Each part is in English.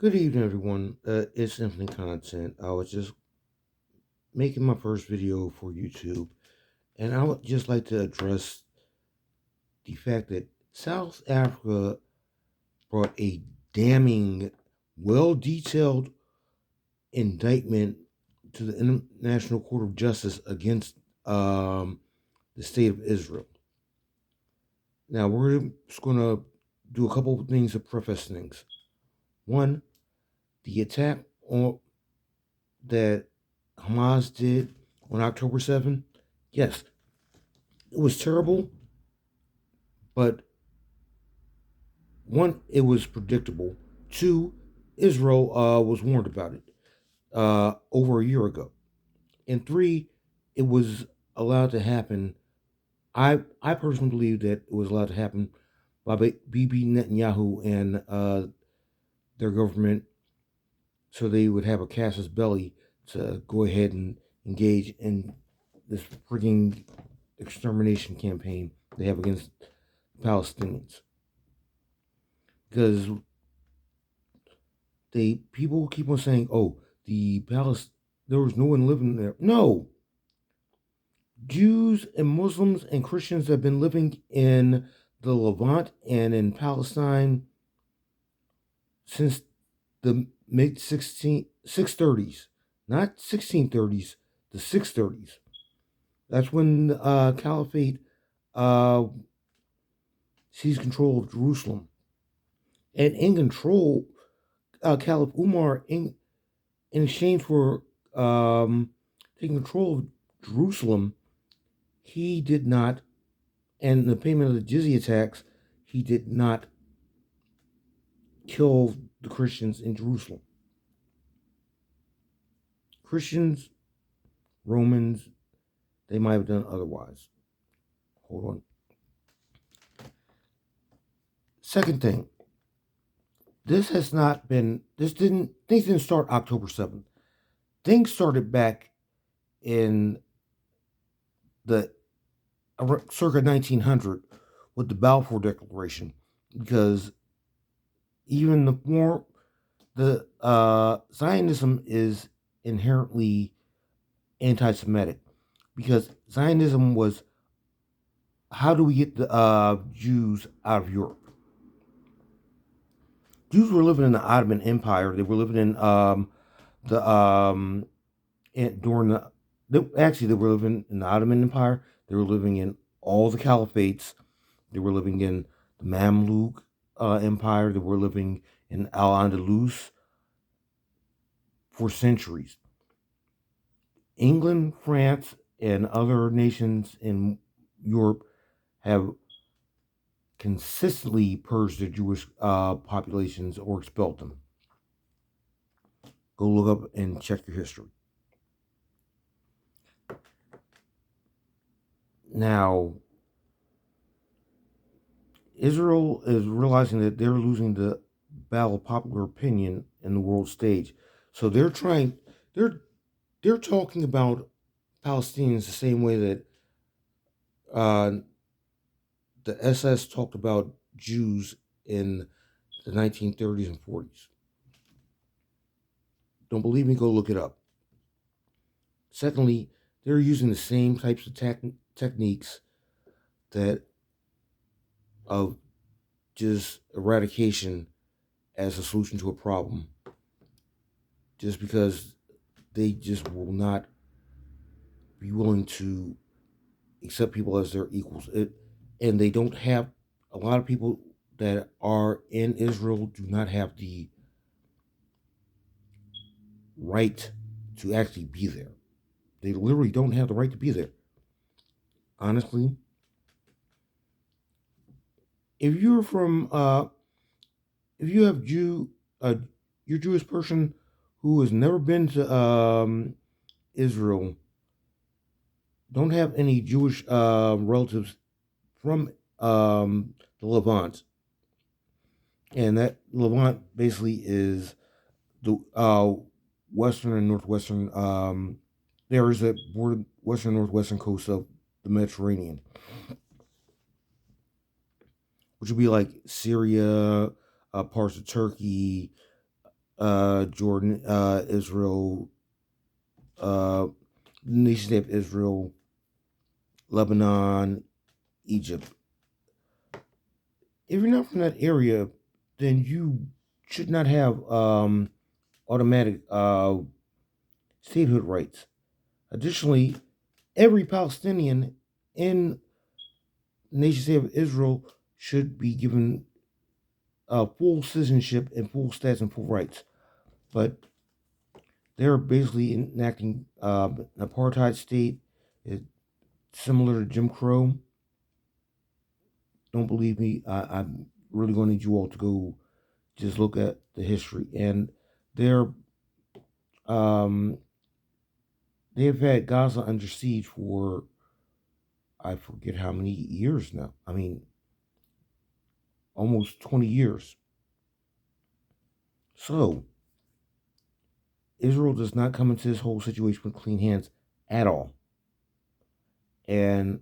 Good evening, everyone. It's Infinite Content. I was just making my first video for YouTube, and I would just like to address the fact that South Africa brought a damning, well detailed indictment to the International Court of Justice against the state of Israel. Now, we're just going to do a couple of things to preface things. One, the attack that Hamas did on October 7th, yes, it was terrible, but one, it was predictable. Two, Israel was warned about it over a year ago. And three, it was allowed to happen. I personally believe that it was allowed to happen by Bibi Netanyahu and their government so they would have a casus belli to go ahead and engage in this freaking extermination campaign they have against Palestinians. Because people keep on saying, "Oh, there was no one living there." No, Jews and Muslims and Christians have been living in the Levant and in Palestine since the mid 630s, not 1630s, the 630s. That's when the Caliphate uh, seized control of Jerusalem. And in control, Caliph Umar, in exchange for taking control of Jerusalem, he did not, and the payment of the jizya tax, he did not kill the Christians in Jerusalem. Christians, Romans, they might have done otherwise. Hold on. Second thing, things didn't start October 7th. Things started back in the circa 1900 with the Balfour Declaration, because even the Zionism is inherently anti-Semitic, because Zionism was, how do we get the Jews out of Europe? Jews were living in the Ottoman Empire. They were living in the during they were living in the Ottoman Empire. They were living in all the caliphates. They were living in the Mamluk Empire. They were living in Al Andalus for centuries. England, France, and other nations in Europe have consistently purged the Jewish populations or expelled them. Go look up and check your history. Now, Israel is realizing that they're losing the battle of popular opinion in the world stage. So they're talking about Palestinians the same way that uh, the SS talked about Jews in the 1930s and 40s. Don't believe me? Go look it up. Secondly, they're using the same types of techniques that of just eradication as a solution to a problem, just because they just will not be willing to accept people as their equals. And they don't have, a lot of people that are in Israel do not have the right to actually be there. They literally don't have the right to be there. Honestly, if you're from, if you have you're a Jewish person who has never been to Israel, don't have any Jewish relatives from the Levant, and that Levant basically is the western and northwestern. There is a border, western northwestern coast of the Mediterranean, which would be like Syria, parts of Turkey, Jordan, Israel, uh, nation state of Israel, Lebanon, Egypt. If you're not from that area, then you should not have automatic statehood rights. Additionally, every Palestinian in the nation state of Israel should be given full citizenship and full status and full rights. But they're basically enacting an apartheid state. It's similar to Jim Crow. Don't believe me? I'm really going to need you all to go just look at the history. And they're um, they've had Gaza under siege for I forget how many years now. I mean, almost 20 years. So Israel does not come into this whole situation with clean hands at all. And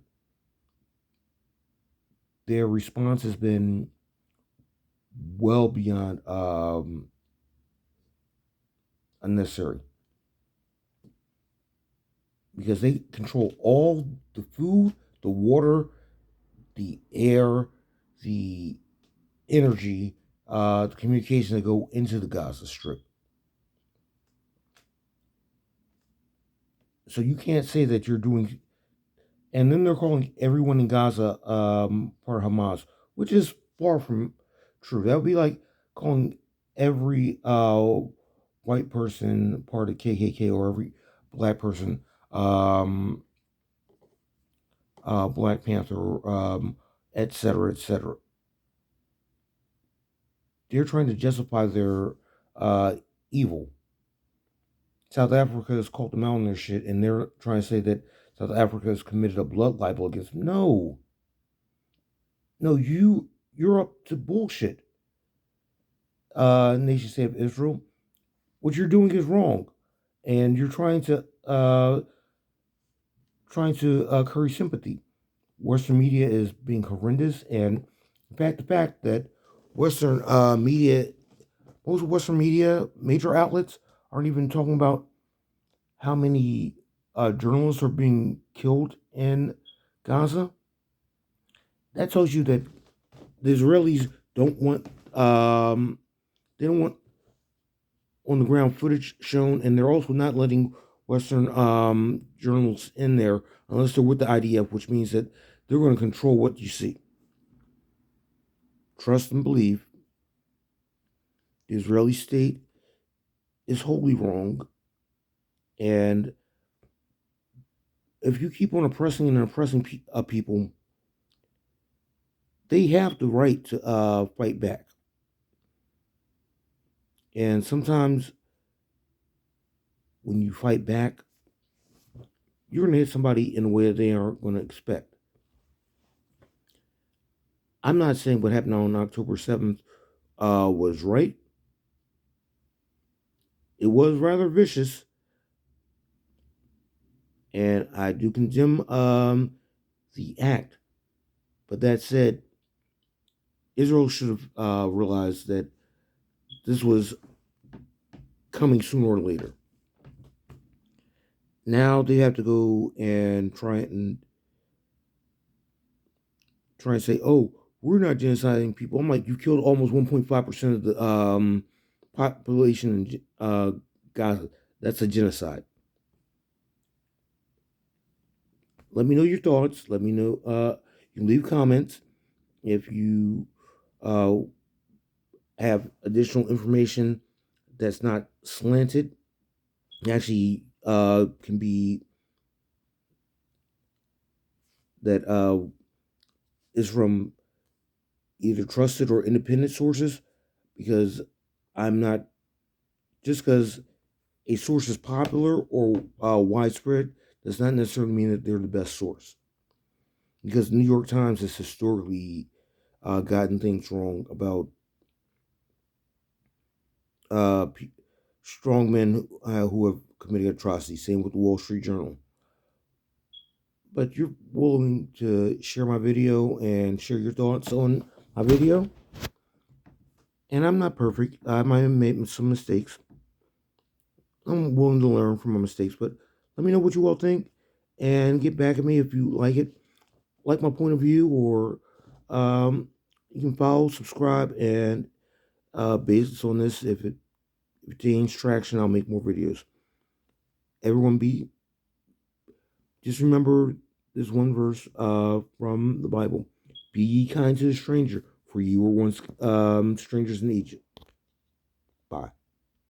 their response has been well beyond unnecessary because they control all the food, the water, the air, the energy, the communication that go into the Gaza Strip. So you can't say that you're doing. And then they're calling everyone in Gaza part of Hamas, which is far from true. That would be like calling every white person part of KKK or every black person Black Panther, et cetera, et cetera. They're trying to justify their evil. South Africa has called them out on their shit, and they're trying to say that South Africa has committed a blood libel against them. No, no, you're up to bullshit. Nation state of Israel, what you're doing is wrong, and you're trying to curry sympathy. Western media is being horrendous, and in fact, the fact that Western media, most Western media, major outlets aren't even talking about how many journalists are being killed in Gaza. That tells you that the Israelis don't want they don't want on the ground footage shown, and they're also not letting Western journalists in there unless they're with the IDF, which means that they're going to control what you see. Trust and believe the Israeli state is wholly wrong, and if you keep on oppressing and oppressing people, they have the right to fight back. And sometimes when you fight back, you're going to hit somebody in a way that they aren't going to expect. I'm not saying what happened on October 7th was right. It was rather vicious, and I do condemn the act. But that said, Israel should have realized that this was coming sooner or later. Now they have to go and try and say, "Oh, we're not genociding people." I'm like, you killed almost 1.5% of the population in Gaza. That's a genocide. Let me know your thoughts. Let me know. You can leave comments if you uh, have additional information that's not slanted. Actually, can be that is from either trusted or independent sources, because I'm not just because a source is popular or widespread does not necessarily mean that they're the best source. Because the New York Times has historically gotten things wrong about uh, strong men who have committed atrocities. Same with the Wall Street Journal. But you're willing to share my video and share your thoughts on my video, And I'm not perfect. I might have made some mistakes. I'm willing to learn from my mistakes, but let me know what you all think and get back at me if you like it, like my point of view, or um, you can follow, subscribe, and based on this, if it gains traction, I'll make more videos. Everyone just remember this one verse from the Bible. Be ye kind to the stranger, for you were once strangers in Egypt. Bye.